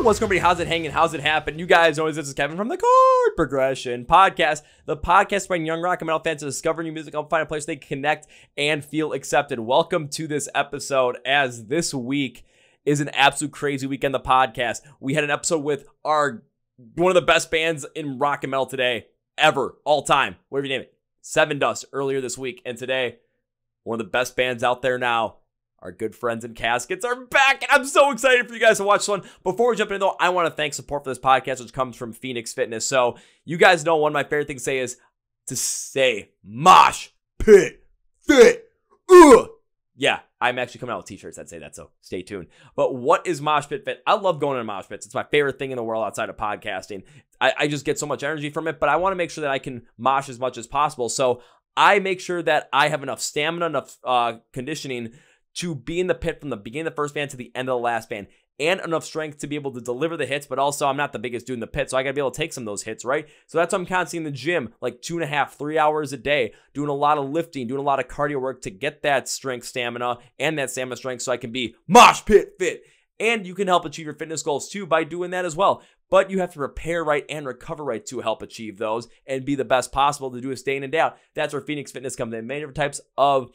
What's going on, everybody? How's it hanging? How's it happen? You guys know this is Kevin from the Chord Progression Podcast, the podcast by young rock and metal fans to discover new music and find a place they connect and feel accepted. Welcome to this episode, as this week is an absolute crazy week on the podcast. We had an episode with one of the best bands in rock and metal today, ever, all time, whatever you name it, Seven Dust earlier this week, and today, one of the best bands out there now. Our good friends in Caskets are back, and I'm so excited for you guys to watch this one. Before we jump in, though, I want to thank support for this podcast, which comes from Phoenix Fitness. So, you guys know one of my favorite things to say is to say, mosh, pit, fit, Yeah, I'm actually coming out with t-shirts that say that, so stay tuned. But what is mosh pit fit? I love going to mosh pits. It's my favorite thing in the world outside of podcasting. I just get so much energy from it, but I want to make sure that I can mosh as much as possible. So, I make sure that I have enough stamina, enough conditioning to be in the pit from the beginning of the first band to the end of the last band, and enough strength to be able to deliver the hits, but also I'm not the biggest dude in the pit, so I gotta be able to take some of those hits, right? So that's why I'm constantly in the gym, like 2.5, 3 hours a day, doing a lot of lifting, doing a lot of cardio work to get that strength stamina and that stamina strength so I can be mosh pit fit. And you can help achieve your fitness goals too by doing that as well. But you have to prepare right and recover right to help achieve those and be the best possible to do it day in and day out. That's where Phoenix Fitness comes in. Many different types of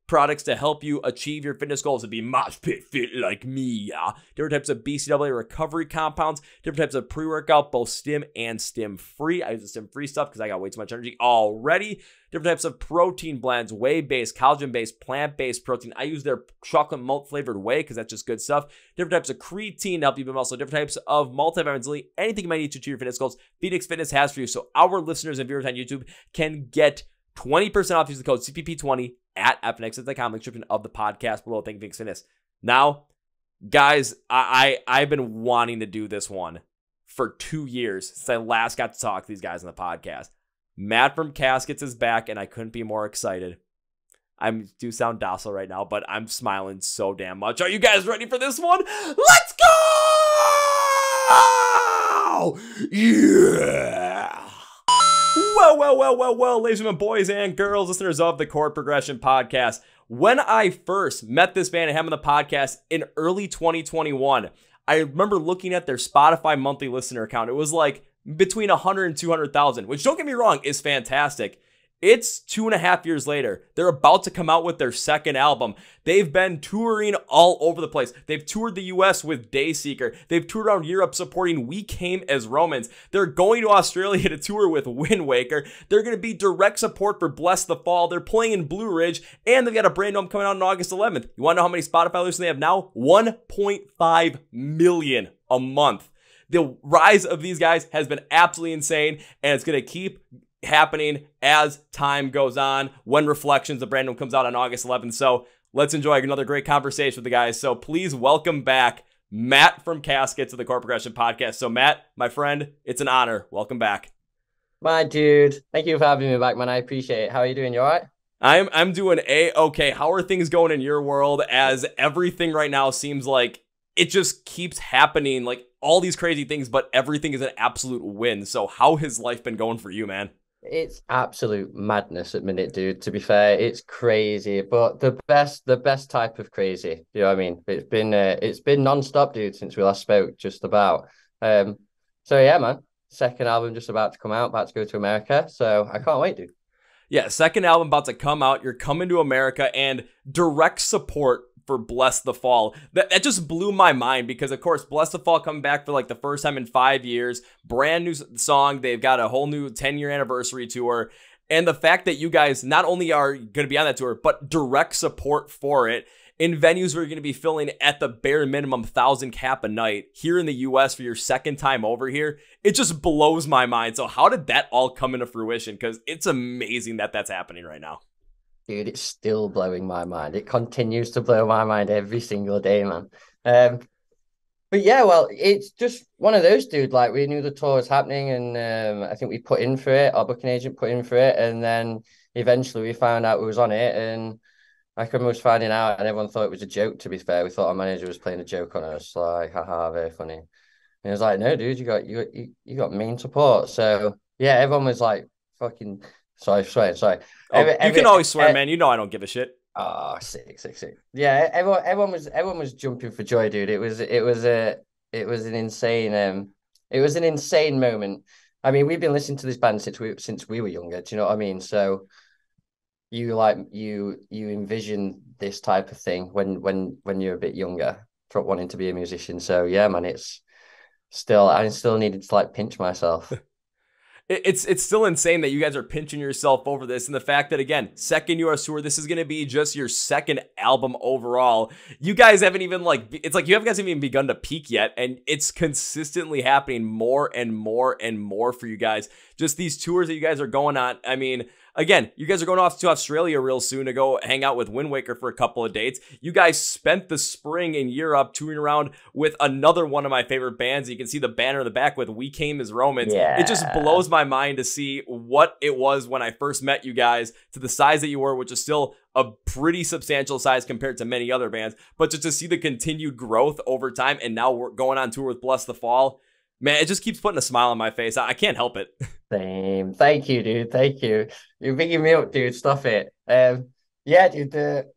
products to help you achieve your fitness goals, to be mosh pit fit like me. Different types of BCAA recovery compounds, different types of pre-workout, both stim and stim free. I use the stim free stuff because I got way too much energy already. Different types of protein blends, whey-based, collagen-based, plant-based protein. I use their chocolate malt flavored whey because that's just good stuff. Different types of creatine to help you build muscle. Different types of multivitamins, anything you might need to achieve your fitness goals, Phoenix Fitness has for you. So our listeners and viewers on YouTube can get 20% off using the code CPP20 at fnx.com, the description of the podcast below. Thank you, Phoenix Fitness. Now, guys, I've been wanting to do this one for 2 years since I last got to talk to these guys on the podcast. Matt from Caskets is back, and I couldn't be more excited. I do sound docile right now, but I'm smiling so damn much. Are you guys ready for this one? Let's go! Yeah! Well, ladies and gentlemen, boys and girls, listeners of the Chord Progression Podcast. When I first met this band and had them on the podcast in early 2021, I remember looking at their Spotify monthly listener count. It was like between 100 and 200,000, which, don't get me wrong, is fantastic. It's 2.5 years later. They're about to come out with their second album. They've been touring all over the place. They've toured the US with Dayseeker. They've toured around Europe supporting We Came as Romans. They're going to Australia to tour with Wind Waker. They're going to be direct support for Bless the Fall. They're playing in Blue Ridge, and they've got a brand new album coming out on August 11th. You want to know how many Spotify listeners they have now? 1.5 million a month. The rise of these guys has been absolutely insane, and it's going to keep happening as time goes on when Reflections, the brand new comes out on August 11th. So let's enjoy another great conversation with the guys. So please welcome back Matt from Caskets to the Chord Progression Podcast. So Matt, my friend, it's an honor. Welcome back. My dude, thank you for having me back, man. I appreciate it. How are you doing? You all right? I'm doing A-okay. How are things going in your world, as everything right now seems like it just keeps happening, like all these crazy things, but everything is an absolute win. So how has life been going for you, man? It's absolute madness at minute, dude. To be fair, it's crazy, but the best type of crazy. You know what I mean? It's been non-stop, dude, since we last spoke, just about. So yeah, man. Second album just about to come out, about to go to America. So I can't wait, dude. Yeah, second album about to come out. You're coming to America, and direct support for Bless the Fall. That just blew my mind because, of course, Bless the Fall coming back for like the first time in 5 years. Brand new song. They've got a whole new 10-year anniversary tour. And the fact that you guys not only are going to be on that tour, but direct support for it in venues where you're going to be filling at the bare minimum 1,000 cap a night here in the US for your second time over here, it just blows my mind. So how did that all come into fruition? Because it's amazing that that's happening right now. Dude, it's still blowing my mind. It continues to blow my mind every single day, man. But yeah, well, it's just one of those, dude. Like, we knew the tour was happening, and I think we put in for it. Our booking agent put in for it, and then eventually we found out we was on it. And I remember was finding out, and everyone thought it was a joke. To be fair, we thought our manager was playing a joke on us, like, haha, very funny. And it was like, no, dude, you got main support. So yeah, everyone was like, fucking. Sorry. You can always swear, man. You know I don't give a shit. Oh, sick. Yeah, everyone was jumping for joy, dude. It it was an insane moment. I mean, we've been listening to this band since we were younger. Do you know what I mean? So you envision this type of thing when you're a bit younger, from wanting to be a musician. So yeah, man, I still needed to like pinch myself. It's still insane that you guys are pinching yourself over this, and the fact that, again, second US tour, this is going to be just your second album overall. You guys haven't even it's like you guys haven't even begun to peak yet, and it's consistently happening more and more and more for you guys. Just these tours that you guys are going on. I mean, again, you guys are going off to Australia real soon to go hang out with Wind Waker for a couple of dates. You guys spent the spring in Europe touring around with another one of my favorite bands. You can see the banner in the back with "We Came as Romans." Yeah. It just blows my mind to see what it was when I first met you guys, to the size that you were, which is still a pretty substantial size compared to many other bands, but just to see the continued growth over time, and now we're going on tour with Bless the Fall. Man, it just keeps putting a smile on my face. I can't help it. Same. Thank you, dude. Thank you. You're bigging me up, dude. Stop it. Yeah, dude. The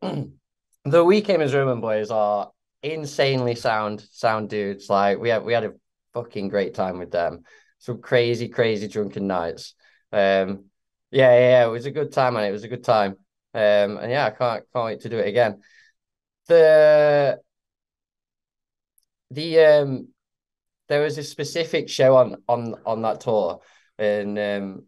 We Came as Roman boys are insanely sound dudes. Like we had a fucking great time with them. Some crazy drunken nights. Yeah. It was a good time, man. It was a good time. And yeah, I can't wait to do it again. The There was a specific show on that tour, and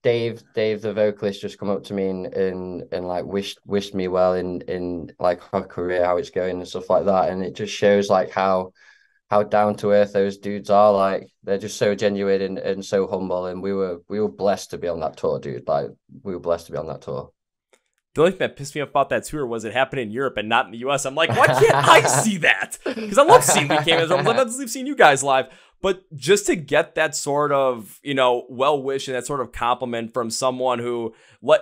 Dave, the vocalist, just come up to me and like wished me well in like her career, how it's going and stuff like that. And it just shows like how down to earth those dudes are. Like they're just so genuine and so humble. And we were blessed to be on that tour, dude. Like we were blessed to be on that tour. The only thing that pissed me off about that tour was it happened in Europe and not in the US. I'm like, why can't I see that? Because I love seeing We Came as Romans. I love seeing you guys live. But just to get that sort of, well wish and that sort of compliment from someone who,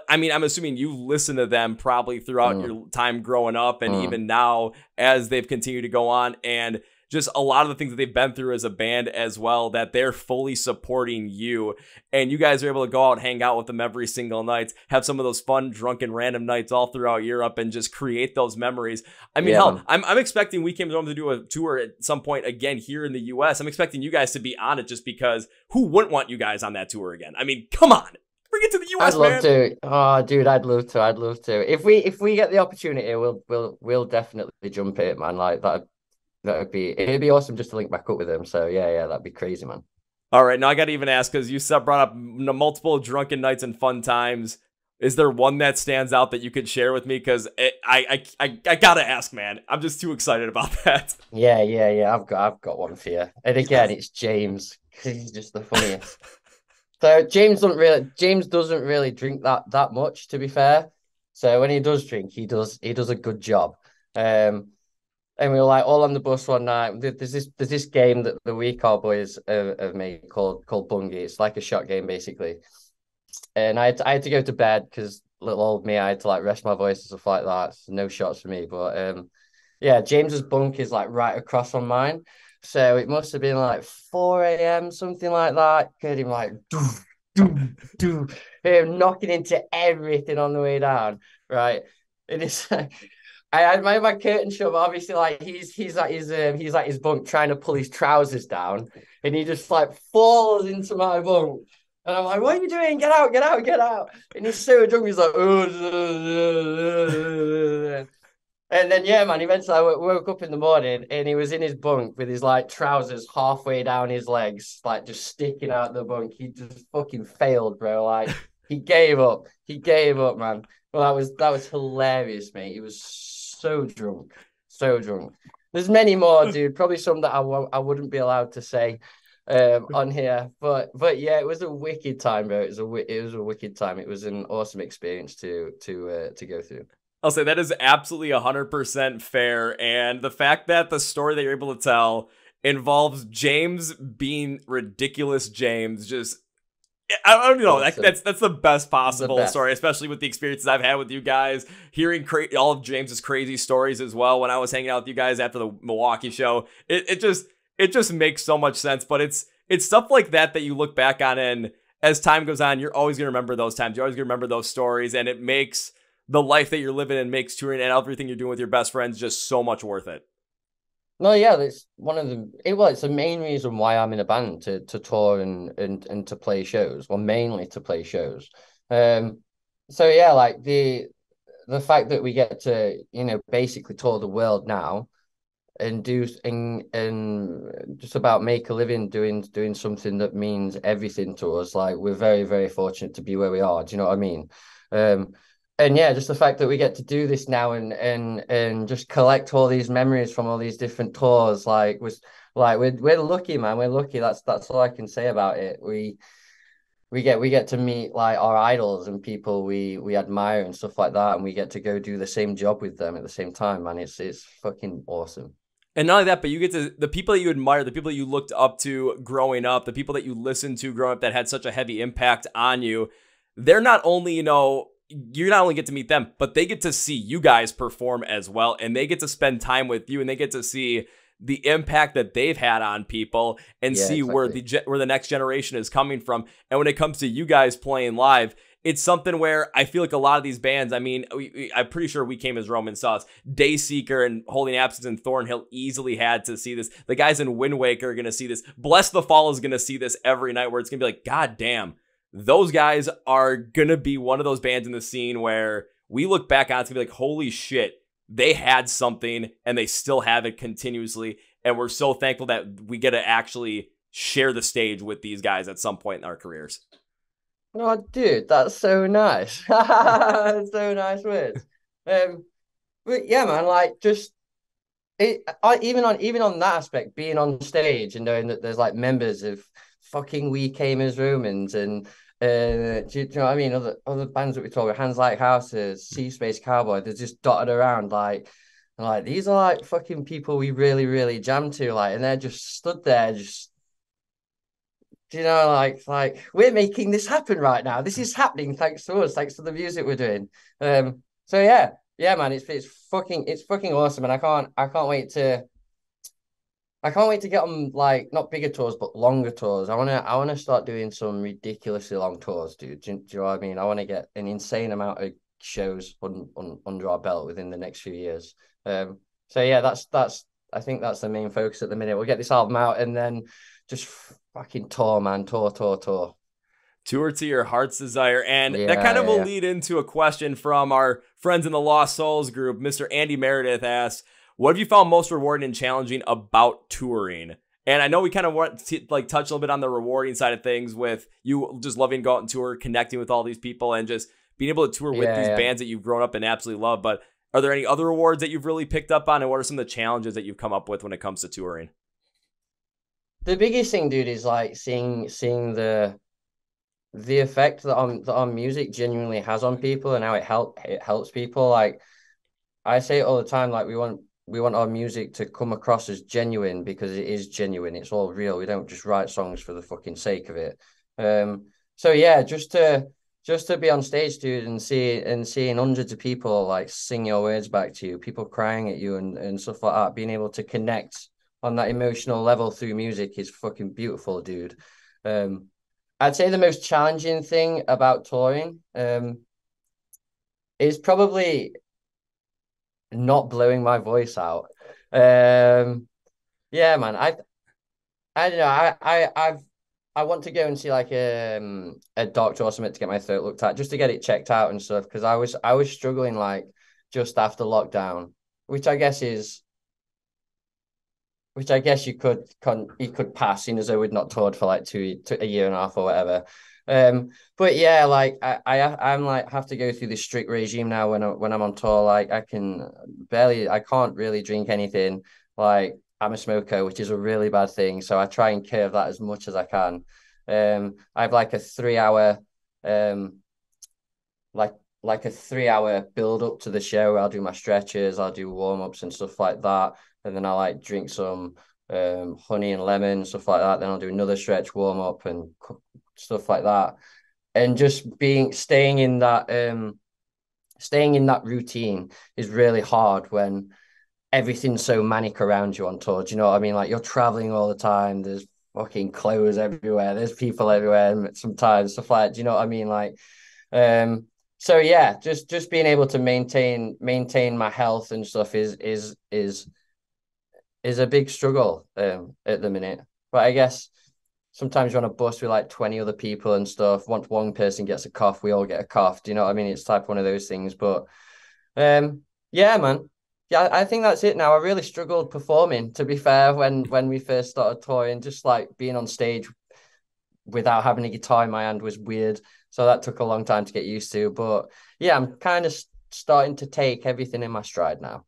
I'm assuming you listen to them probably throughout your time growing up and even now as they've continued to go on, and just a lot of the things that they've been through as a band as well, that they're fully supporting you, and you guys are able to go out and hang out with them every single night, have some of those fun, drunken, random nights all throughout Europe, and just create those memories. I mean, hell, I'm expecting We Came Home to do a tour at some point again here in the US. I'm expecting you guys to be on it, just because who wouldn't want you guys on that tour again? I mean, come on. Bring it to the US, I'd love to. Oh, dude, I'd love to. If we get the opportunity, we'll definitely jump it, man. Like that. It'd be awesome just to link back up with him. So yeah, that'd be crazy, man. All right, now I got to even ask, because you brought up multiple drunken nights and fun times. Is there one that stands out that you could share with me? Because I gotta ask, man. I'm just too excited about that. Yeah. I've got one for you. And again, It's James, because he's just the funniest. So James doesn't really drink that much, to be fair. So when he does drink, he does a good job. And we were like all on the bus one night. There's this game that the We Call boys have made called Bungie. It's like a shot game basically. And I had to go to bed because little old me, I had to like rest my voice and stuff like that. So no shots for me. But yeah, James's bunk is like right across from mine. So it must have been like 4 a.m. something like that. Heard him like do him knocking into everything on the way down, right? And it's I had my curtain shut, obviously, like he's at his bunk trying to pull his trousers down, and he just like falls into my bunk, and I'm like, "What are you doing? Get out! And he's so drunk, he's like, and then yeah, man. Eventually, I woke up in the morning, and he was in his bunk with his like trousers halfway down his legs, like just sticking out the bunk. He just fucking failed, bro. Like he gave up, man. Well, that was hilarious, mate. He was so drunk. There's many more, dude. Probably some that I wouldn't be allowed to say on here, but yeah, it was a wicked time, bro. It was a wicked time. It was an awesome experience to go through. I'll say that is absolutely 100% fair, and the fact that the story that you're able to tell involves James being ridiculous James, just I don't know. That's the best possible story, especially with the experiences I've had with you guys. Hearing all of James's crazy stories as well. When I was hanging out with you guys after the Milwaukee show, it just makes so much sense. But it's stuff like that you look back on, and as time goes on, you're always gonna remember those times. You're always gonna remember those stories, and it makes the life that you're living and makes touring and everything you're doing with your best friends just so much worth it. No, yeah, that's one of the it's the main reason why I'm in a band to tour and to play shows. Well, mainly to play shows. Um, so yeah, like the fact that we get to, basically tour the world now and and just about make a living doing something that means everything to us. Like we're very, very fortunate to be where we are. Do you know what I mean? Um, and yeah, just the fact that we get to do this now and just collect all these memories from all these different tours, we're lucky, man. We're lucky. That's all I can say about it. We get to meet like our idols and people we admire and stuff like that, and we get to go do the same job with them at the same time, man. It's fucking awesome. And not only that, but you get to the people that you admire, the people that you looked up to growing up, the people that you listened to growing up that had such a heavy impact on you. They're not only, you not only get to meet them, but they get to see you guys perform as well. And they get to spend time with you and they get to see the impact that they've had on people and Yeah, see exactly. where the next generation is coming from. And when it comes to you guys playing live, it's something where I feel like a lot of these bands, I mean, I'm pretty sure We Came as Roman saw us. Dayseeker and Holding Absence and Thornhill easily had to see this. The guys in Wind Waker are going to see this. Bless the Fall is going to see this every night, where it's going to be like, God damn, those guys are going to be one of those bands in the scene where we look back on, it's going to be like, holy shit, they had something and they still have it continuously. And we're so thankful that we get to actually share the stage with these guys at some point in our careers. Oh, dude, that's so nice. So nice words. Um, but yeah, man, like just even on that aspect, being on stage and knowing that there's like members of fucking We Came as Romans and do you know what I mean? Other bands that we talk about, Hands Like Houses, Sea Space Cowboy, they're just dotted around like these are like fucking people we really, really jam to, like, and they're just stood there just like we're making this happen right now. This is happening thanks to us, thanks to the music we're doing. So yeah, man, it's fucking awesome, and I can't wait to get on like not bigger tours but longer tours. I wanna start doing some ridiculously long tours, dude. Do you know what I mean? I want to get an insane amount of shows under our belt within the next few years. So yeah, that's I think that's the main focus at the minute. We'll get this album out and then just fucking tour, man, tour. Tour to your heart's desire. And that Yeah, kind of yeah, will yeah. lead into a question from our friends in the Lost Souls group. Mr. Andy Meredith asks, what have you found most rewarding and challenging about touring? And I know we kind of want to like touch a little bit on the rewarding side of things with you just loving to go out and tour, connecting with all these people and just being able to tour with Yeah, these yeah. bands that you've grown up and absolutely love. But are there any other rewards that you've really picked up on? And what are some of the challenges that you've come up with when it comes to touring? The biggest thing, dude, is like seeing the effect that our music genuinely has on people and how it helps people. Like I say it all the time, like we want our music to come across as genuine because it is genuine. It's all real. We don't just write songs for the fucking sake of it. So yeah, just to be on stage, dude, and seeing hundreds of people like sing your words back to you, people crying at you and stuff like that, being able to connect on that emotional level through music is fucking beautiful, dude. Um, I'd say the most challenging thing about touring, is probably not blowing my voice out. Yeah, man. I don't know. I want to go and see like a doctor or something to get my throat looked at, just to get it checked out and stuff. Because I was struggling like just after lockdown, which I guess is which I guess you could pass, seeing as though we'd not toured for like a year and a half or whatever. But yeah, like I'm like have to go through this strict regime now when I'm on tour. Like I can't really drink anything. Like I'm a smoker, which is a really bad thing. So I try and curb that as much as I can. I have like a 3 hour, um, like like a 3 hour build up to the show. I'll do my stretches, I'll do warm ups and stuff like that, and then I like drink some honey and lemon stuff like that. Then I'll do another stretch, warm up, and stuff like that. And just being staying in that routine is really hard when everything's so manic around you on tour. Do you know what I mean? Like you're traveling all the time. There's fucking clothes everywhere. There's people everywhere. And sometimes stuff like, do you know what I mean? Like, um, so yeah, just being able to maintain my health and stuff is is a big struggle at the minute. But I guess sometimes you're on a bus with like 20 other people and stuff. Once one person gets a cough, we all get a cough. Do you know what I mean? It's type one of those things. But yeah, man. Yeah, I think that's it now. I really struggled performing, to be fair, when we first started touring. Just like being on stage without having a guitar in my hand was weird. So that took a long time to get used to. But yeah, I'm kind of starting to take everything in my stride now.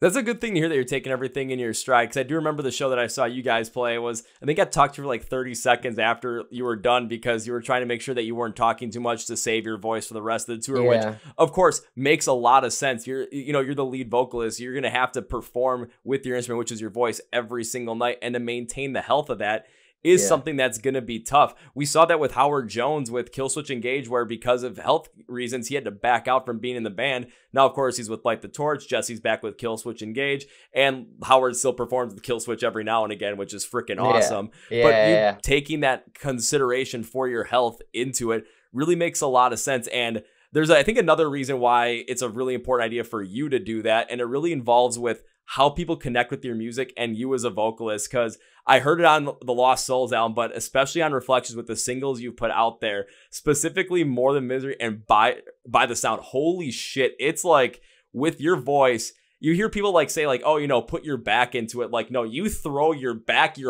That's a good thing to hear that you're taking everything in your stride, because I do remember the show that I saw you guys play was, I think I talked to you for like 30 seconds after you were done because you were trying to make sure that you weren't talking too much to save your voice for the rest of the tour, which of course makes a lot of sense. You're the lead vocalist. You're going to have to perform with your instrument, which is your voice, every single night, and to maintain the health of that is something that's going to be tough. We saw that with Howard Jones with Killswitch Engage, where because of health reasons, he had to back out from being in the band. Now, of course, he's with Light the Torch. Jesse's back with Killswitch Engage, and Howard still performs with Killswitch every now and again, which is freaking awesome. But you taking that consideration for your health into it really makes a lot of sense. And there's, I think, another reason why it's a really important idea for you to do that. And it really involves with how people connect with your music and you as a vocalist, because I heard it on the Lost Souls album, but especially on Reflections with the singles you've put out there, specifically More Than Misery and By the Sound. Holy shit. It's like with your voice, you hear people like say like, oh, put your back into it. Like, no, you throw your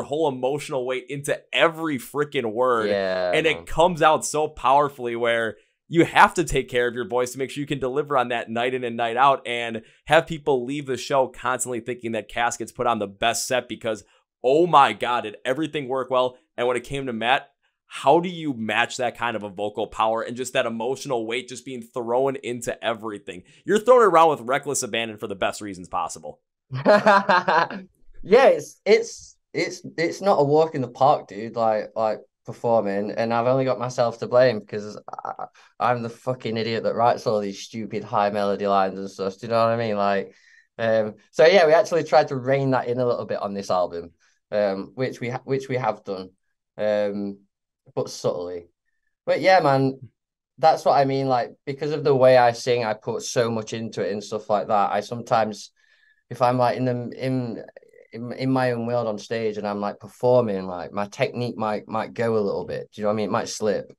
whole emotional weight into every freaking word. And it comes out so powerfully where you have to take care of your voice to make sure you can deliver on that night in and night out, and have people leave the show constantly thinking that Caskets put on the best set because, oh my God, did everything work well? And when it came to Matt, how do you match that kind of a vocal power and just that emotional weight just being thrown into everything? You're throwing it around with reckless abandon for the best reasons possible. Yeah, it's not a walk in the park, dude. Like performing, and I've only got myself to blame because I'm the fucking idiot that writes all these stupid high melody lines and stuff. Do you know what I mean? Like, so yeah, we actually tried to rein that in a little bit on this album, which we have done, but subtly. But yeah, man, that's what I mean. Like, because of the way I sing, I put so much into it and stuff like that. I sometimes, if I'm like in my own world on stage and I'm like performing, like my technique might go a little bit. Do you know what I mean? It might slip.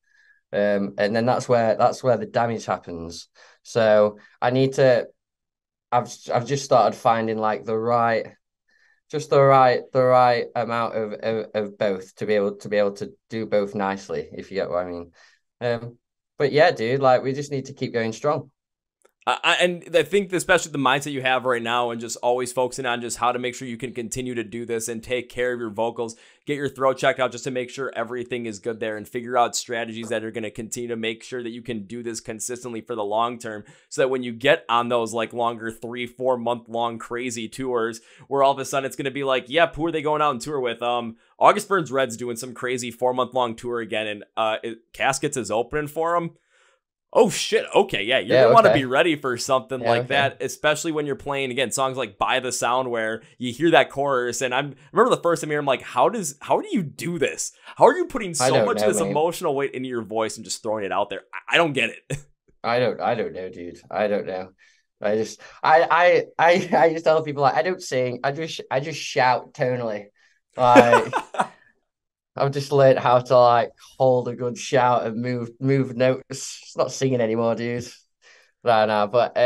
And then that's where the damage happens. So I need to, I've just started finding like the right amount of both to be able to do both nicely, if you get what I mean. But yeah, dude, like we just need to keep going strong. And I think especially the mindset you have right now and just always focusing on just how to make sure you can continue to do this and take care of your vocals, get your throat checked out just to make sure everything is good there, and figure out strategies that are going to continue to make sure that you can do this consistently for the long term, so that when you get on those like longer 3-4 month long crazy tours where all of a sudden it's going to be like, yep, who are they going out and tour with? August Burns Red's doing some crazy 4-month long tour again, and Caskets is opening for them. Oh shit, okay, yeah, you're gonna want to be ready for something like that, especially when you're playing, again, songs like By the Sound, where you hear that chorus, and I remember the first time here, I'm like, how do you do this? How are you putting so much of this emotional weight into your voice and just throwing it out there? I don't get it. I don't know, dude. I don't know. I just tell people like I don't sing, I just shout tonally. Like I've just learned how to like hold a good shout and move notes. It's not singing anymore, dude. No. But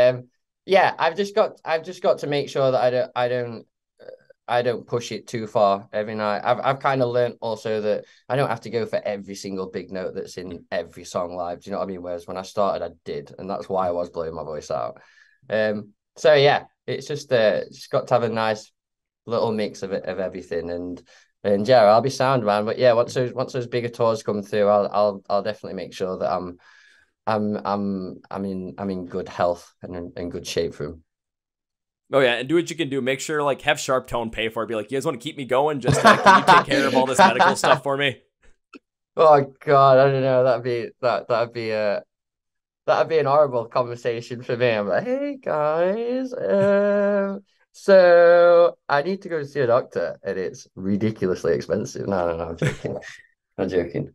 yeah, I've just got to make sure that I don't push it too far every night. I've kind of learned also that I don't have to go for every single big note that's in every song live. Do you know what I mean? Whereas when I started, I did, and that's why I was blowing my voice out. So yeah, it's just got to have a nice little mix of everything, and yeah, I'll be sound, man. But yeah, once those bigger tours come through, I'll definitely make sure that I'm in good health and in good shape for them. Oh yeah, and do what you can do. Make sure like have Sharp Tone pay for it. Be like, you guys want to keep me going? Just can you take care of all this medical stuff for me? Oh God, I don't know. That'd be an horrible conversation for me. I'm like, hey guys, so I need to go see a doctor, and it's ridiculously expensive. No, I'm joking. I'm joking.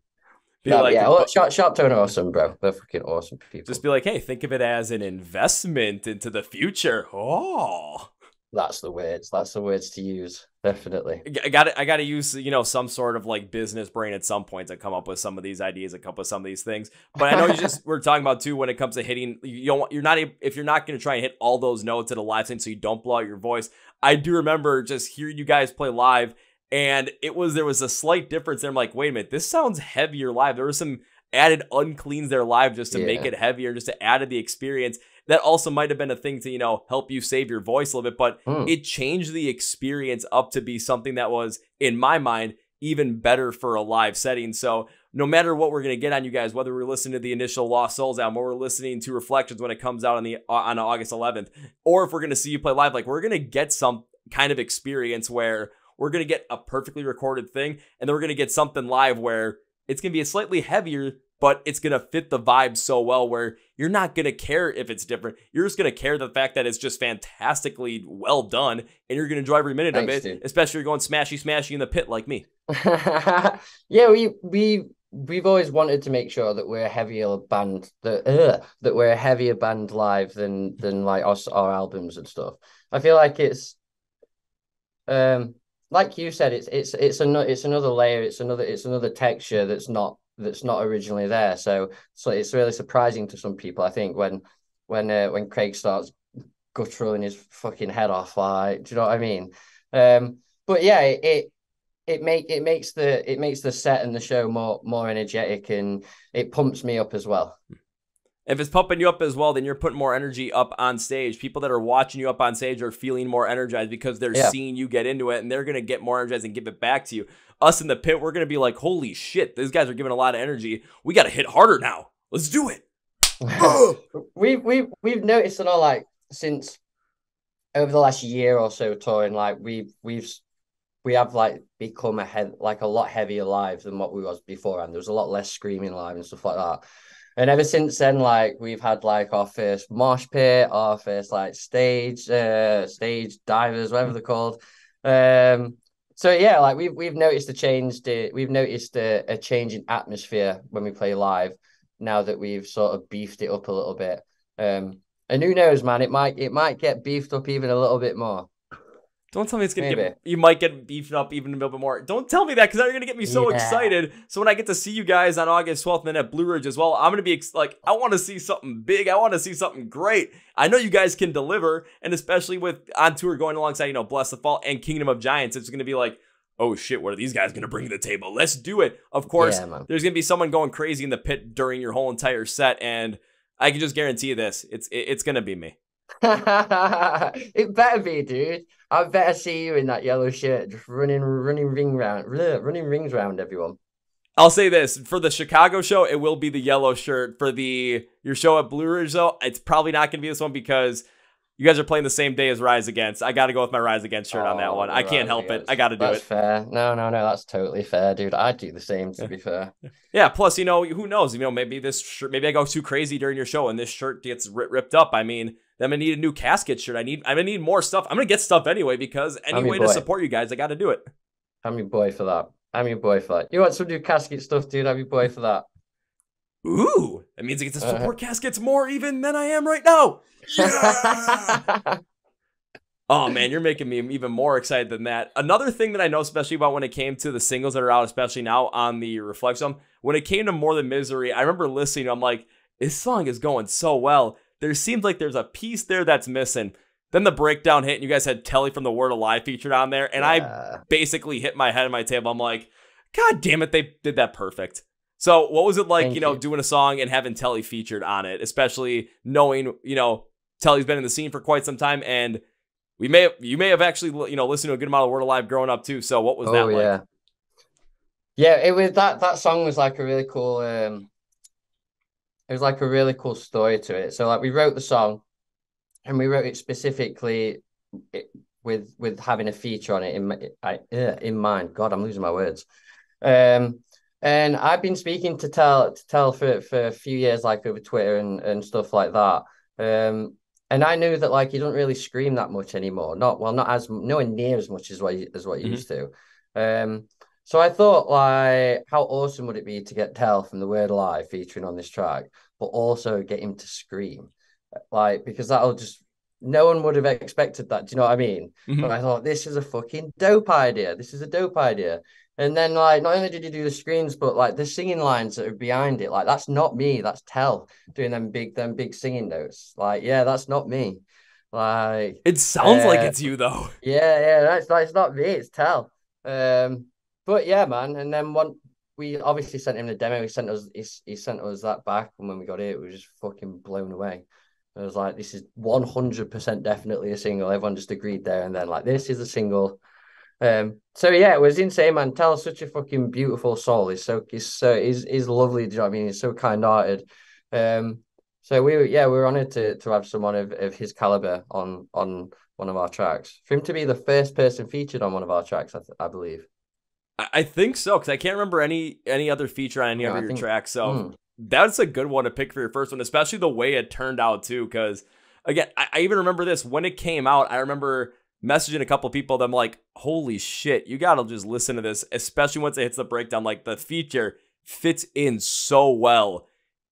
No, like, yeah, Sharp Tone are awesome, bro. They're freaking awesome people. Just be like, hey, think of it as an investment into the future. Oh. That's the words. That's the words to use. Definitely. I got to use, some sort of like business brain at some point to come up with some of these ideas and come up with some of these things. But I know we're talking about too, when it comes to hitting, if you're not going to try and hit all those notes at a live thing so you don't blow out your voice. I do remember just hearing you guys play live, and there was a slight difference there. I'm like, wait a minute, this sounds heavier live. There was some added uncleans there live just to make it heavier, just to add to the experience. That also might have been a thing to, help you save your voice a little bit, but it changed the experience up to be something that was, in my mind, even better for a live setting. So no matter what we're going to get on you guys, whether we're listening to the initial Lost Souls album, or we're listening to Reflections when it comes out on August 11th, or if we're going to see you play live, like, we're going to get some kind of experience where we're going to get a perfectly recorded thing, and then we're going to get something live where it's going to be a slightly heavier, but it's going to fit the vibe so well where you're not going to care if it's different. You're just going to care the fact that it's just fantastically well done, and you're going to enjoy every minute of it, dude. Especially if you're going smashy in the pit like me. Yeah, we've always wanted to make sure that we're a heavier band, that we're a heavier band live than like our albums and stuff. I feel like it's like you said, it's another layer, it's another texture that's not originally there. So it's really surprising to some people, I think, when Craig starts gutturally his fucking head off, like, do you know what I mean? But yeah, it makes the set and the show more energetic, and it pumps me up as well. If it's pumping you up as well, then you're putting more energy up on stage. People that are watching you up on stage are feeling more energized because they're seeing you get into it, and they're going to get more energized and give it back to you. Us in the pit, we're going to be like, holy shit, these guys are giving a lot of energy. We got to hit harder now. Let's do it. We've noticed, like, since over the last year or so touring, like, we have like become a lot heavier live than what we was before, and there was a lot less screaming live and stuff like that. And ever since then, like, we've had like our first mosh pit, our first like stage divers, whatever they're called. So yeah, like we've noticed a change. We've noticed a change in atmosphere when we play live, now that we've sort of beefed it up a little bit. And who knows, man, it might get beefed up even a little bit more. Don't tell me it's going to you might get beefed up even a little bit more. Don't tell me that, because you're going to get me so excited. So when I get to see you guys on August 12th and then at Blue Ridge as well, I'm going to be like, I want to see something big. I want to see something great. I know you guys can deliver, and especially with on tour going alongside, Bless the Fall and Kingdom of Giants, it's going to be like, oh shit, what are these guys going to bring to the table? Let's do it. Of course, there's going to be someone going crazy in the pit during your whole entire set, and I can just guarantee you this. It's going to be me. It better be, dude. I better see you in that yellow shirt, just running rings around everyone. I'll say this, for the Chicago show, it will be the yellow shirt. For your show at Blue Ridge, though, it's probably not going to be this one, because you guys are playing the same day as Rise Against. I got to go with my Rise Against shirt on that one. I can't help it. I got to do it. That's fair. No, that's totally fair, dude. I'd do the same, to be fair. Yeah, plus, who knows? Maybe this shirt, maybe I go too crazy during your show and this shirt gets ripped up. I mean, I'm going to need a new casket shirt. I'm going to need more stuff. I'm going to get stuff anyway, because any way to support you guys, I got to do it. I'm your boy for that. You want some new casket stuff, dude? I'm your boy for that. Ooh, that means I get to support Caskets more even than I am right now. Yeah! Oh, man, you're making me even more excited than that. Another thing that I know, especially about when it came to the singles that are out, especially now on the Reflection, when it came to More Than Misery, I remember listening, I'm like, this song is going so well. There seems like there's a piece there that's missing. Then the breakdown hit, and you guys had Telle from The Word Alive featured on there, and I basically hit my head on my table. I'm like, God damn it, they did that perfect. So what was it like, doing a song and having Telle featured on it, especially knowing, Telle's been in the scene for quite some time, and you may have actually, listened to a good amount of Word Alive growing up too. So what was that like? Yeah, it was that song was like a really cool, it was like a really cool story to it. So like we wrote the song, and we wrote it specifically with having a feature on it in mind. God, I'm losing my words. And I've been speaking to Telle for a few years, like over Twitter and stuff like that. And I knew that like he doesn't really not that much anymore. Nowhere near as much as what he used to. So I thought, like, how awesome would it be to get Telle from The Word Alive featuring on this track, but also get him to scream, like, because that'll just no one would have expected that. Do you know what I mean? But Mhm. I thought this is a fucking dope idea. This is a dope idea. And then like not only did he do the screens, but like the singing lines that are behind it, like that's not me. That's Tell doing them big singing notes. Like, yeah, that's not me. Like, It sounds like it's you though. yeah, that's not me. It's Tell. Um, but yeah, man. And then one, we obviously sent him the demo. He sent us that back, and when we got it, we were just fucking blown away. It was like, this is 100% definitely a single. Everyone just agreed there and then, like, this is a single. So yeah, it was insane, man. Tell's such a fucking beautiful soul. He's lovely. Do you know what I mean? He's so kind-hearted. Um, so we were honored to have someone of his caliber on one of our tracks. For him to be the first person featured on one of our tracks, I believe. I think so, because I can't remember any other feature on any of your tracks. So that's a good one to pick for your first one, especially the way it turned out too. Because again, I even remember this when it came out. I remember messaging a couple of people that I'm like, holy shit, you gotta just listen to this, especially once it hits the breakdown. Like the feature fits in so well.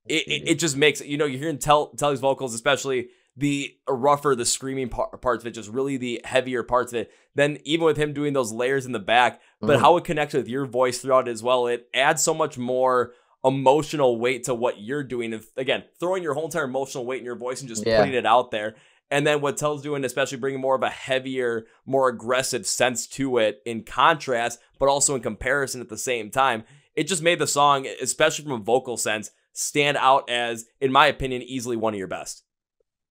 It just makes, you're hearing Telly's vocals, especially the rougher, the screaming parts of it, just really the heavier parts of it. Then even with him doing those layers in the back, but how it connects with your voice throughout it as well, it adds so much more emotional weight to what you're doing. Again, throwing your whole entire emotional weight in your voice and just putting it out there. And then what Tell's doing, especially bringing more of a heavier, more aggressive sense to it in contrast, but also in comparison at the same time. It just made the song, especially from a vocal sense, stand out as, in my opinion, easily one of your best.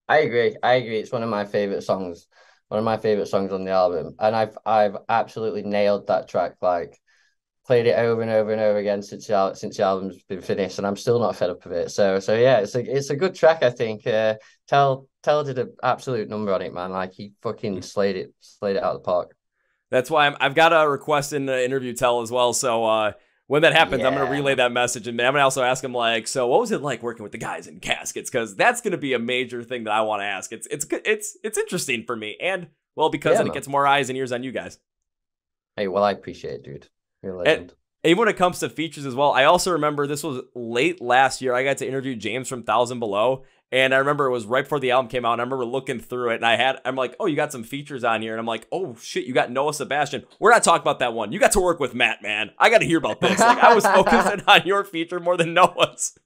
I agree. It's one of my favorite songs. One of my favorite songs on the album. And I've absolutely nailed that track. Like, played it over and over and over again since the album's been finished, and I'm still not fed up with it. So yeah, it's a good track, I think. Tell did an absolute number on it, man. Like, he fucking slayed it out of the park. That's why I've got a request in the interview Tell as well. So when that happens, I'm going to relay that message. And I'm going to also ask him, like, so what was it like working with the guys in Caskets? Because that's going to be a major thing that I want to ask. It's interesting for me. And, well, because then it gets more eyes and ears on you guys. Hey, well, I appreciate it, dude. You're a legend. And even when it comes to features as well, I also remember this was late last year. I got to interview James from 1000 Below. And I remember it was right before the album came out. And I remember looking through it, and I'm like, oh, you got some features on here. And I'm like, oh shit, you got Noah Sebastian. We're not talking about that one. You got to work with Matt, man. I got to hear about this. Like, I was focusing on your feature more than Noah's.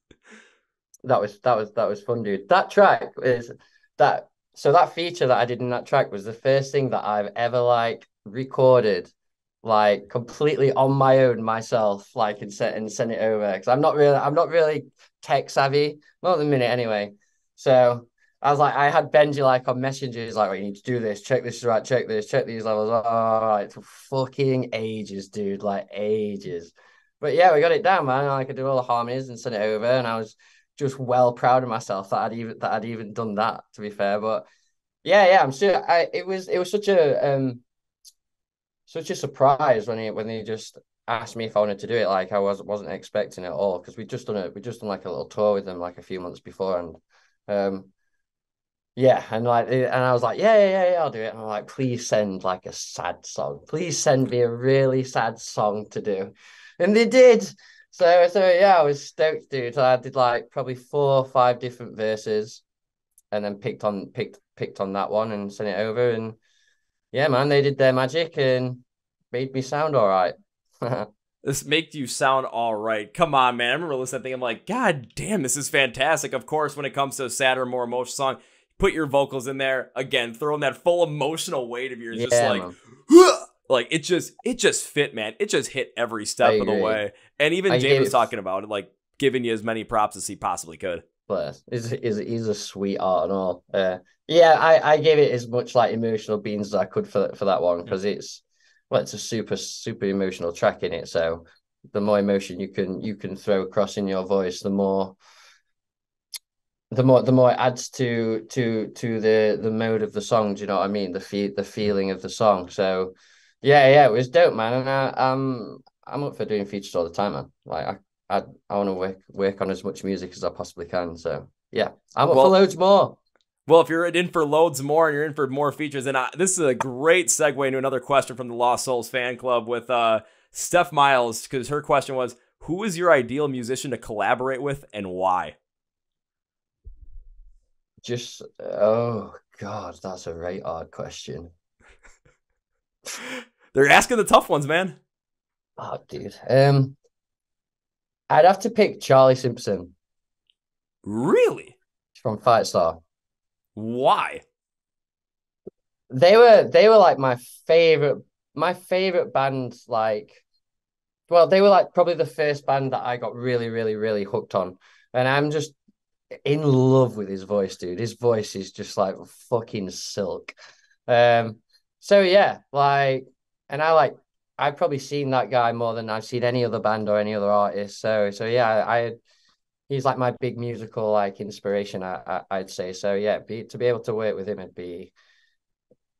That was fun, dude. That track is that. So that feature that I did in that track was the first thing that I've ever like recorded, like completely on my own myself, like and send it over, because I'm not really tech savvy, not at the minute anyway. So I was like, I had Benji like on messages, like, you need to do this, check this is right, check this, check these levels. All right, for fucking ages, dude, like ages. But yeah, we got it down, man. I could do all the harmonies and send it over, and I was just well proud of myself that I'd even done that, to be fair. But yeah, I'm sure it was such a surprise when he just asked me if I wanted to do it. Like, I wasn't expecting it at all, because we just done like a little tour with them like a few months before, and yeah, and I was like, yeah, I'll do it. And I'm like, please send like a sad song. Please send me a really sad song to do. And they did. So yeah, I was stoked, dude. So I did like probably 4 or 5 different verses, and then picked on that one and sent it over. And yeah, man, they did their magic and made me sound all right. This makes you sound all right. Come on, man. I remember listening to that thing. I'm like, God damn, this is fantastic. Of course, when it comes to a sadder, more emotional song, put your vocals in there. Again, throw in that full emotional weight of yours. Just like, like it just fit, man. It just hit every step of the way. And even James was talking about it, like giving you as many props as he possibly could. But he's a sweetheart and all. Yeah, I gave it as much like emotional beans as I could for that one, because it's a super emotional track in it. So the more emotion you can throw across in your voice, the more it adds to the mode of the song. Do you know what I mean? The feeling of the song. So yeah, it was dope, man. And I'm up for doing features all the time, man. Like I want to work on as much music as I possibly can. So yeah, I'm up for loads more. Well, if you're in for loads more and you're in for more features, and this is a great segue into another question from the Lost Souls fan club with Steph Miles, because her question was, who is your ideal musician to collaborate with and why? Oh God, that's a very hard question. They're asking the tough ones, man. Oh, dude. I'd have to pick Charlie Simpson Really? from Fight Star. Why? They were like my favorite band, like, well, they were like probably the first band that I got really, really, really hooked on. And I'm just in love with his voice, dude. His voice is just like fucking silk. So yeah, like, and I've probably seen that guy more than I've seen any other band or any other artist. So yeah, he's like my big musical like inspiration. I'd say. So yeah, to be able to work with him, it'd be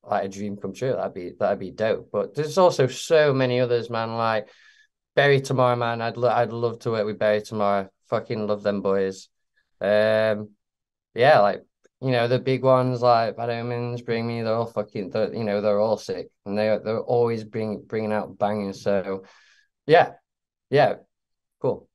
like a dream come true. That'd be dope. But there's also so many others, man. Like Barry Tomorrow, man. I'd love to work with Barry Tomorrow. Fucking love them boys. Yeah, like, the big ones like Bad Omens, Bring Me. They're all they're all sick, and they're always bringing out bangers. So yeah, yeah, cool.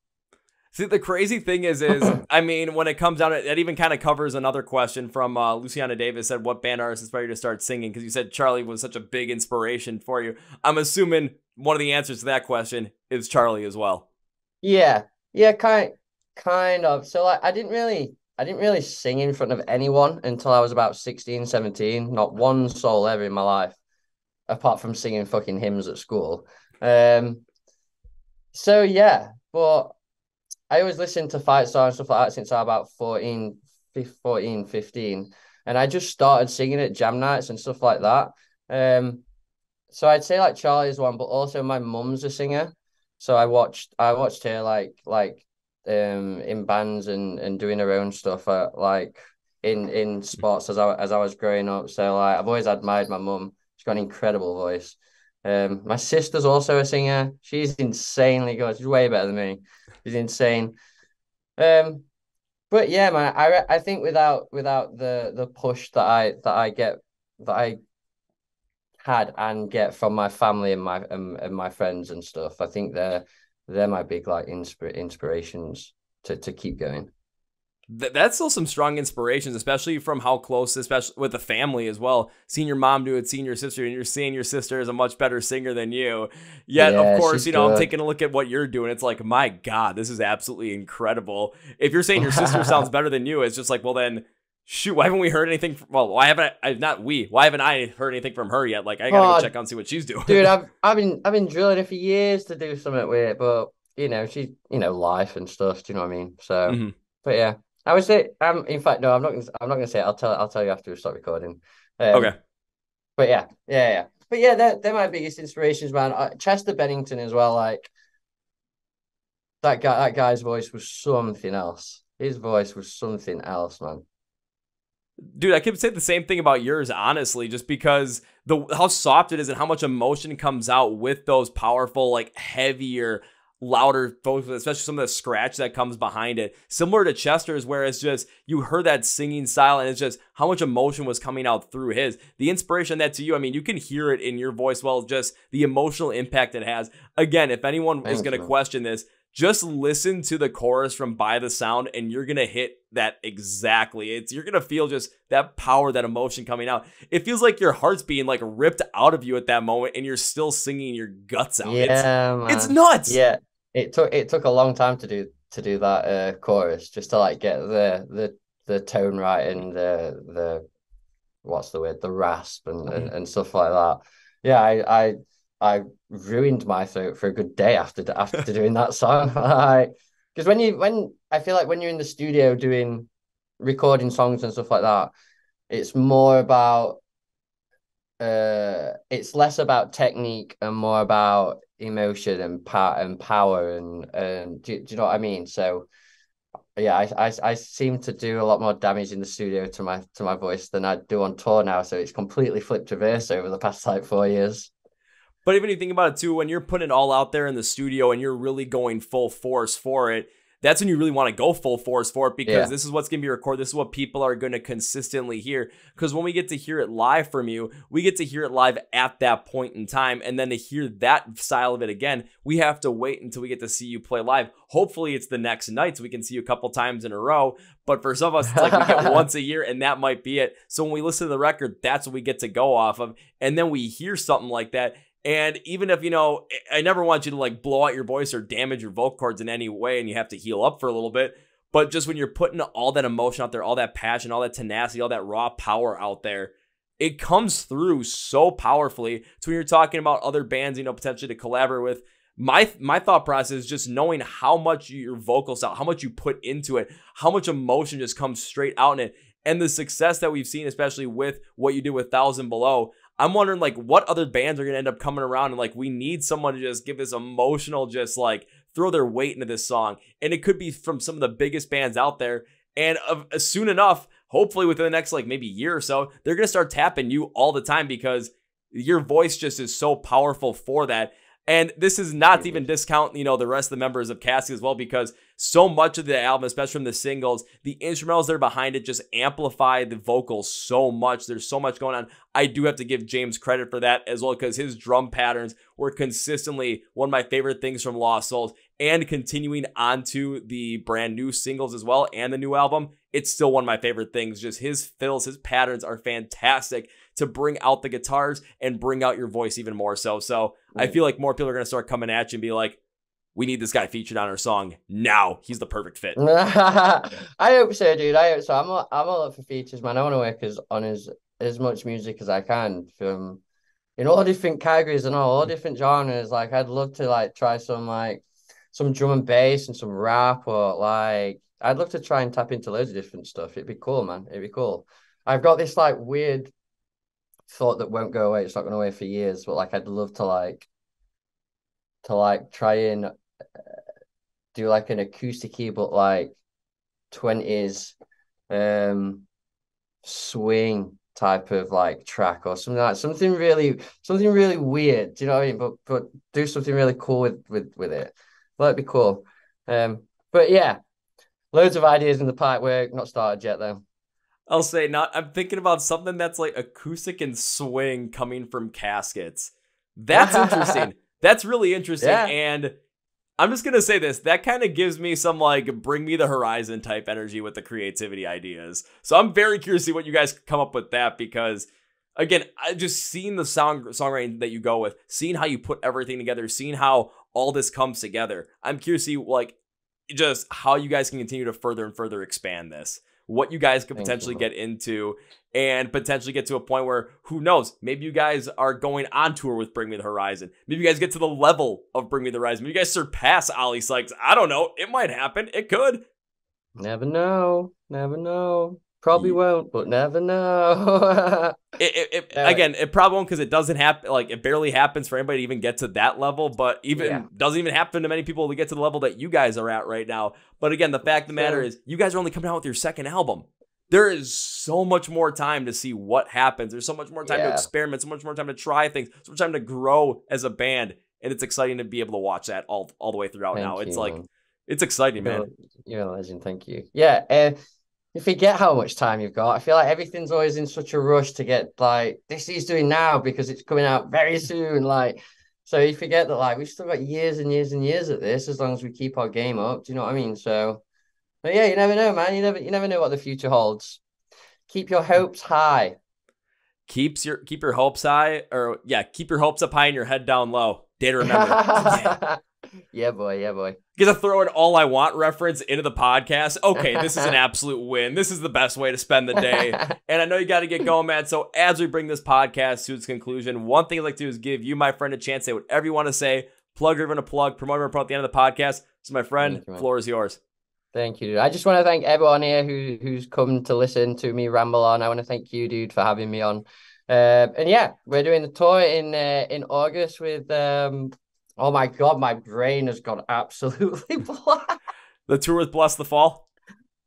See, the crazy thing is I mean, when it comes down to it, even kind of covers another question from Luciana Davis said, what band artist inspired you to start singing? Because you said Charlie was such a big inspiration for you. I'm assuming one of the answers to that question is Charlie as well. Yeah, yeah, kind of. So like, I didn't really sing in front of anyone until I was about 16, 17. Not one soul ever in my life, apart from singing fucking hymns at school. So yeah, but I always listened to Fight Star and stuff like that since I was about 14, 15. And I just started singing at jam nights and stuff like that. So I'd say like Charlie's one, but also my mum's a singer. So I watched her in bands and doing her own stuff like in sports as I was growing up. So like I've always admired my mum. She's got an incredible voice. My sister's also a singer. She's insanely good. She's way better than me. She's insane. But yeah, man, I think without the push that I had and get from my family and my friends and stuff, I think they're my big like inspirations to keep going. That's still some strong inspirations, especially from how close, especially with the family as well. Seeing your mom do it, seeing your sister, and you're seeing your sister is a much better singer than you. Yet, of course, I'm taking a look at what you're doing. It's like, my God, this is absolutely incredible. If you're saying your sister sounds better than you, it's just like, well, then shoot, why haven't we heard anything? Why haven't I heard anything from her yet? Like, I gotta go check out and see what she's doing. Dude, I've been drilling her for years to do something with it, but she's life and stuff. Do you know what I mean? So, But yeah. I would say, in fact, no, I'm not gonna say it. I'll tell you after we start recording. Okay. But yeah. But yeah, they're my biggest inspirations, man. Chester Bennington as well. Like that guy's voice was something else. His voice was something else, man. Dude, I could say the same thing about yours, honestly, just because how soft it is and how much emotion comes out with those powerful, like heavier, louder vocals, especially some of the scratch that comes behind it. Similar to Chester's, where it's just, you heard that singing style and it's just how much emotion was coming out through his. The inspiration that to you, I mean, you can hear it in your voice, well, just the emotional impact it has. Again, if anyone is going to question this, just listen to the chorus from By the Sound and you're going to hit that exactly. You're going to feel just that power, that emotion coming out. It feels like your heart's being like ripped out of you at that moment and you're still singing your guts out. Yeah, it's nuts. Yeah. It took a long time to do that chorus, just to like get the tone right and the what's the word, the rasp and stuff like that. Yeah, I ruined my throat for a good day after doing that song. Because when I feel like when you're in the studio doing recording songs and stuff like that, it's more about it's less about technique and more about emotion and power and do you know what I mean? So yeah, I seem to do a lot more damage in the studio to my voice than I do on tour now. So it's completely flipped reverse over the past like 4 years. But even if you think about it too, when you're putting it all out there in the studio and you're really going full force for it, that's when you really want to go full force for it, because Yeah. this is what's going to be recorded. This is what people are going to consistently hear. Because when we get to hear it live from you, we get to hear it live at that point in time. And then to hear that style of it again, we have to wait until we get to see you play live. Hopefully it's the next night so we can see you a couple times in a row. But for some of us, it's like we get once a year and that might be it. So when we listen to the record, that's what we get to go off of. And then we hear something like that. And even if, I never want you to like blow out your voice or damage your vocal cords in any way and you have to heal up for a little bit, but just when you're putting all that emotion out there, all that passion, all that tenacity, all that raw power out there, it comes through so powerfully. So when you're talking about other bands, potentially to collaborate with, my thought process is just knowing how much your vocal style, how much you put into it, how much emotion just comes straight out in it. And the success that we've seen, especially with what you did with 1,000 Below, I'm wondering like what other bands are going to end up coming around and like we need someone to just give this emotional, just like throw their weight into this song. And it could be from some of the biggest bands out there. And soon enough, hopefully within the next like maybe year or so, they're going to start tapping you all the time because your voice just is so powerful for that. And this is not to even discount, the rest of the members of Caskets as well, because so much of the album, especially from the singles, the instrumentals that are behind it just amplify the vocals so much. There's so much going on. I do have to give James credit for that as well, because his drum patterns were consistently one of my favorite things from Lost Souls, and continuing onto the brand new singles as well and the new album. It's still one of my favorite things. Just his fills, his patterns are fantastic to bring out the guitars and bring out your voice even more so. So I feel like more people are going to start coming at you and be like, we need this guy featured on our song now. He's the perfect fit. I hope so, dude. I hope so. I'm all up for features, man. I want to work on as much music as I can from in all different categories and all different genres. Like I'd love to like try some drum and bass and some rap, or like I'd love to try and tap into loads of different stuff. It'd be cool, man. It'd be cool. I've got this like weird thought that won't go away. It's not going away for years, but like I'd love to try and do like an acoustic but like 20s swing type of like track or something like something really weird. Do you know what I mean? But do something really cool with it. Well, it'd be cool. But yeah, loads of ideas in the pipe work. Not started yet though. I'll say not. I'm thinking about something that's like acoustic and swing coming from Caskets. That's interesting. That's really interesting. Yeah. And I'm just going to say this. That kind of gives me some like bring me the horizon type energy with the creativity ideas. So I'm very curious to see what you guys come up with that, because again, I just seen the songwriting that you go with, seeing how you put everything together, seeing how all this comes together. I'm curious to see like just how you guys can continue to further and further expand this, what you guys could potentially get into, and potentially get to a point where, who knows, maybe you guys are going on tour with Bring Me the Horizon. Maybe you guys get to the level of Bring Me the Horizon. Maybe you guys surpass Ollie Sykes. I don't know. It might happen. It could. Never know. Probably won't, but never know. Again, it probably won't, because it doesn't happen. Like, it barely happens for anybody to even get to that level, but doesn't even happen to many people to get to the level that you guys are at right now. But again, the fact of the matter is, you guys are only coming out with your second album. There is so much more time to see what happens. There's so much more time to experiment, so much more time to try things, so much time to grow as a band. And it's exciting to be able to watch that all the way throughout now. It's like, it's exciting, man. You're a legend. Thank you. Yeah. You forget how much time you've got. I feel like everything's always in such a rush to get like this he's doing now because it's coming out very soon. Like, so you forget that like we've still got years and years and years at this, as long as we keep our game up. Do you know what I mean? So, but yeah, you never know, man. You never know what the future holds. Keep your hopes high. Keep your hopes high, or keep your hopes up high and your head down low. Day to remember. Yeah, boy. Get to throw an All I Want reference into the podcast. Okay, this is an absolute win. This is the best way to spend the day. And I know you got to get going, man. So as we bring this podcast to its conclusion, one thing I'd like to do is give you, my friend, a chance to say whatever you want to say. Plug or even a plug, promote or promote at the end of the podcast. So my friend, floor is yours. Thank you, dude. I just want to thank everyone here who's come to listen to me ramble on. I want to thank you, dude, for having me on. And yeah, we're doing the tour in August with oh my God, my brain has gone absolutely black. The tour with Bless the Fall.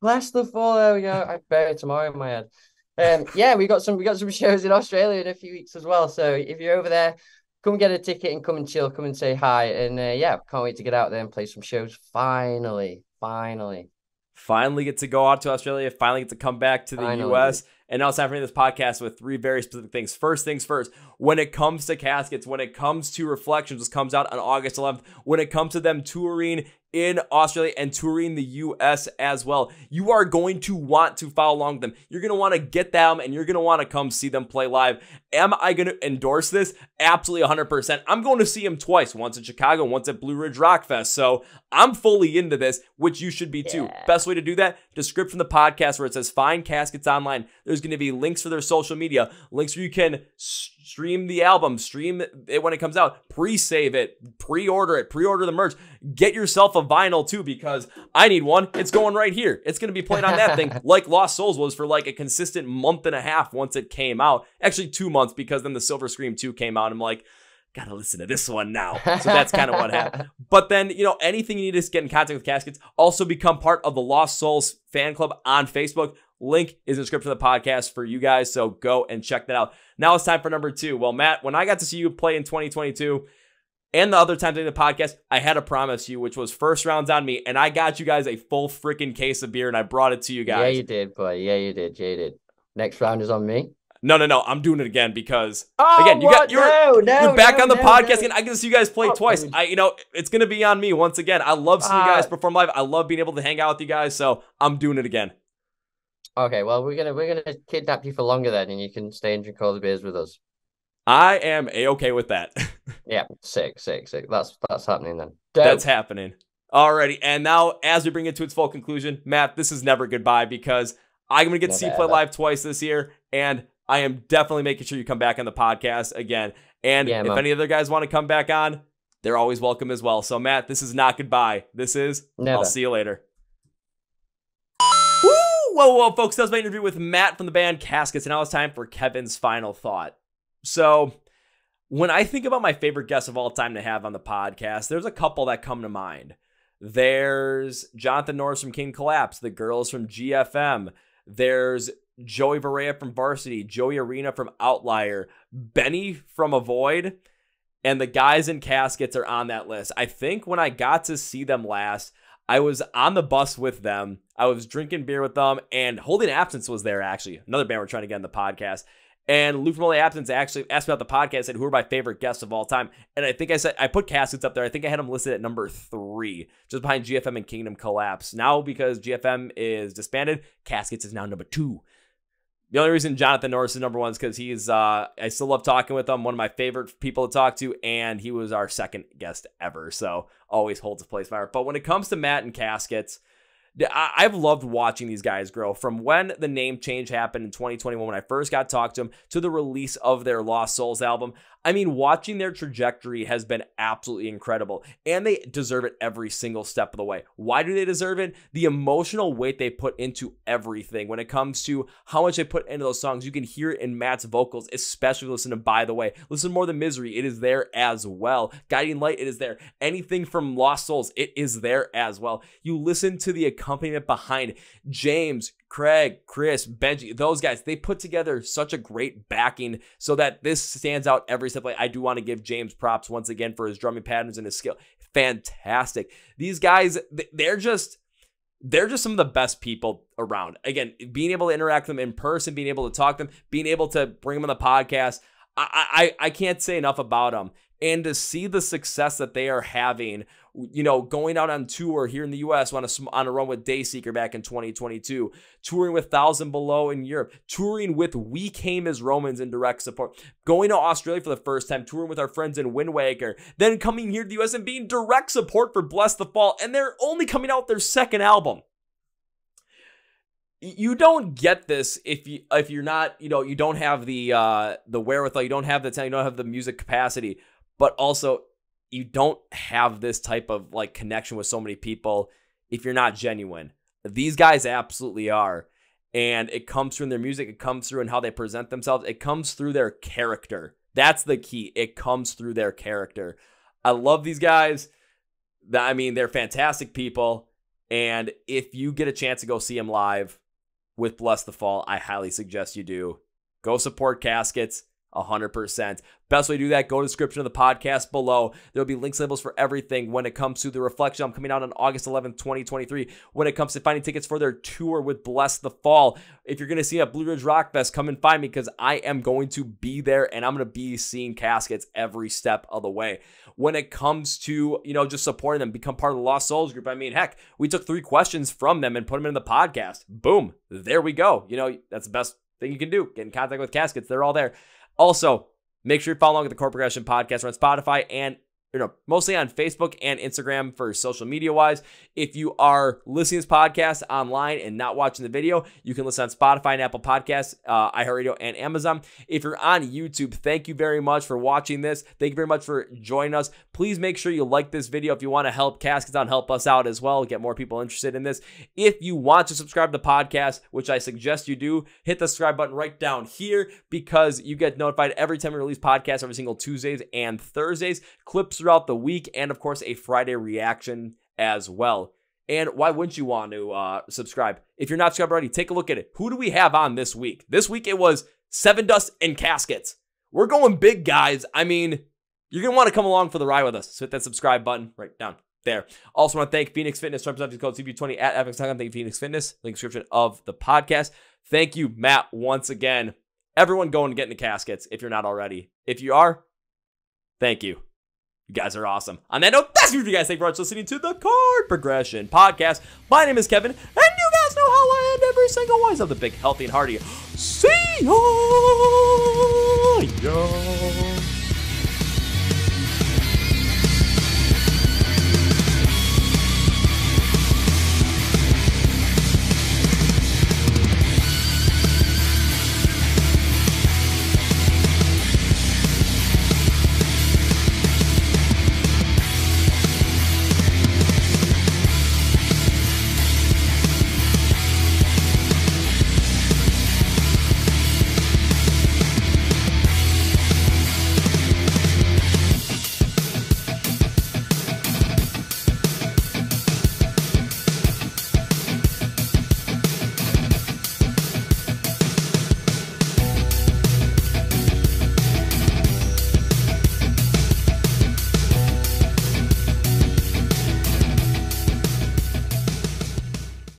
Bless the Fall. There we go. I bet it tomorrow in my head. Yeah, we got some shows in Australia in a few weeks as well. So if you're over there, come get a ticket and come and chill. Come and say hi. And yeah, can't wait to get out there and play some shows. Finally. Finally get to go out to Australia, finally get to come back to the US. And now it's time for this podcast with 3 very specific things. First things first, when it comes to Caskets, when it comes to Reflections, which comes out on August 11th, when it comes to them touring in Australia and touring the US as well, you are going to want to follow along with them. You're going to want to get them and you're going to want to come see them play live. Am I going to endorse this? Absolutely 100%. I'm going to see them twice, once in Chicago, once at Blue Ridge Rock Fest. So I'm fully into this, which you should be too. Best way to do that, description of the podcast where it says find Caskets online. There's going to be links for their social media, links where you can stream the album, stream it when it comes out, pre-save it, pre-order the merch, get yourself a vinyl too, because I need one. It's going right here. It's going to be playing on that thing like Lost Souls was for like a consistent month and a half once it came out. Actually 2 months, because then the Silver Scream 2 came out. I'm like, gotta listen to this one now. So that's kind of what happened. But then, anything you need to get in contact with Caskets, also become part of the Lost Souls fan club on Facebook. Link is in the description of the podcast for you guys, so go and check that out. Now it's time for number 2. Well, Matt, when I got to see you play in 2022 and the other time doing the podcast, I had to promise you, which was first rounds on me, and I got you guys a full freaking case of beer, and I brought it to you guys. Yeah, you did, boy. Yeah, you did. Next round is on me. No. I'm doing it again because again, you're back on the podcast, and I get to see you guys play twice. It's gonna be on me once again. I love seeing you guys perform live. I love being able to hang out with you guys, so I'm doing it again. Okay, well, we're gonna kidnap you for longer then, and you can stay and drink all the beers with us. I am a-okay with that. Yeah, sick. That's happening then. That's happening. Alrighty, and now as we bring it to its full conclusion, Matt, this is never goodbye because I'm gonna get to see you play live twice this year, and I am definitely making sure you come back on the podcast again. And if any other guys want to come back on, they're always welcome as well. So Matt, this is not goodbye. This is never. I'll see you later. Whoa, folks, that was my interview with Matt from the band Caskets, and now it's time for Kevin's final thought. So, when I think about my favorite guests of all time to have on the podcast, there's a couple that come to mind. There's Jonathan Norris from King Collapse, the girls from GFM. There's Joey Varela from Varsity, Joey Arena from Outlier, Benny from Avoid, and the guys in Caskets are on that list. I think when I got to see them last, I was on the bus with them. I was drinking beer with them, and Holding Absence was there, actually. Another band we're trying to get in the podcast. And Lou from Holding Absence actually asked me about the podcast, said, who are my favorite guests of all time? And I think I said, I put Caskets up there. I think I had them listed at number 3, just behind GFM and Kingdom Collapse. Now, because GFM is disbanded, Caskets is now number 2. The only reason Jonathan Norris is number 1 is because he's, I still love talking with him, one of my favorite people to talk to, and he was our second guest ever, so always holds a place in my heart. But when it comes to Matt and Caskets, I've loved watching these guys grow from when the name change happened in 2021 when I first got talked to them to the release of their Lost Souls album. I mean, watching their trajectory has been absolutely incredible, and they deserve it every single step of the way. Why do they deserve it? The emotional weight they put into everything when it comes to how much they put into those songs. You can hear it in Matt's vocals, especially listen to By the Way. Listen to More Than Misery. It is there as well. Guiding Light, it is there. Anything from Lost Souls, it is there as well. You listen to the accompaniment behind James, Craig, Chris, Benji, those guys, they put together such a great backing so that this stands out every step. Like, I do want to give James props once again for his drumming patterns and his skill. Fantastic. These guys, they're just some of the best people around. Again, being able to interact with them in person, being able to talk to them, being able to bring them on the podcast, I can't say enough about them. And to see the success that they are having, going out on tour here in the U.S. on a run with Dayseeker back in 2022, touring with Thousand Below in Europe, touring with We Came as Romans in direct support, going to Australia for the first time, touring with our friends in Wind Waker, then coming here to the U.S. and being direct support for Bless the Fall, and they're only coming out with their second album. You don't get this if you're not, you don't have the wherewithal, you don't have the talent, you don't have the music capacity, but also you don't have this type of connection with so many people if you're not genuine. These guys absolutely are. And it comes through in their music. It comes through in how they present themselves. It comes through their character. That's the key. It comes through their character. I love these guys. I mean, they're fantastic people. And if you get a chance to go see them live with Bless the Fall, I highly suggest you do. Go support Caskets. 100%. Best way to do that, go to the description of the podcast below. There'll be links, labels for everything when it comes to the Reflection album coming out on August 11th, 2023. When it comes to finding tickets for their tour with Bless the Fall. If you're going to see a Blue Ridge Rock Fest, come and find me because I am going to be there and I'm going to be seeing Caskets every step of the way. When it comes to, just supporting them, become part of the Lost Souls group. I mean, heck, we took 3 questions from them and put them in the podcast. Boom. There we go. That's the best thing you can do. Get in contact with Caskets. They're all there. Also, make sure you follow along with the Chord Progression Podcast on Spotify and mostly on Facebook and Instagram for social media wise. If you are listening to this podcast online and not watching the video, you can listen on Spotify and Apple Podcasts, iHeartRadio, and Amazon. If you're on YouTube, thank you very much for watching this. Thank you very much for joining us. Please make sure you like this video if you want to help Caskets out and help us out as well, get more people interested in this. If you want to subscribe to the podcast, which I suggest you do, hit the subscribe button right down here because you get notified every time we release podcasts every single Tuesdays and Thursdays, clips throughout the week, and of course a Friday reaction as well. And why wouldn't you want to subscribe? If you're not subscribed already, take a look at it. Who do we have on this week? This week it was Seven Dust and Caskets. We're going big, guys. I mean, you're going to want to come along for the ride with us. So hit that subscribe button right down there. Also want to thank Phoenix Fitness. Representative code CB20 at FX.com. Thank you, Phoenix Fitness. Link description of the podcast. Thank you, Matt, once again. Everyone going to get into Caskets if you're not already. If you are, thank you. You guys are awesome. On that note, that's it for you guys. Thank you very much for listening to the Chord Progression Podcast. My name is Kevin, and you guys know how I end every single one of the big, healthy, and hearty. See ya!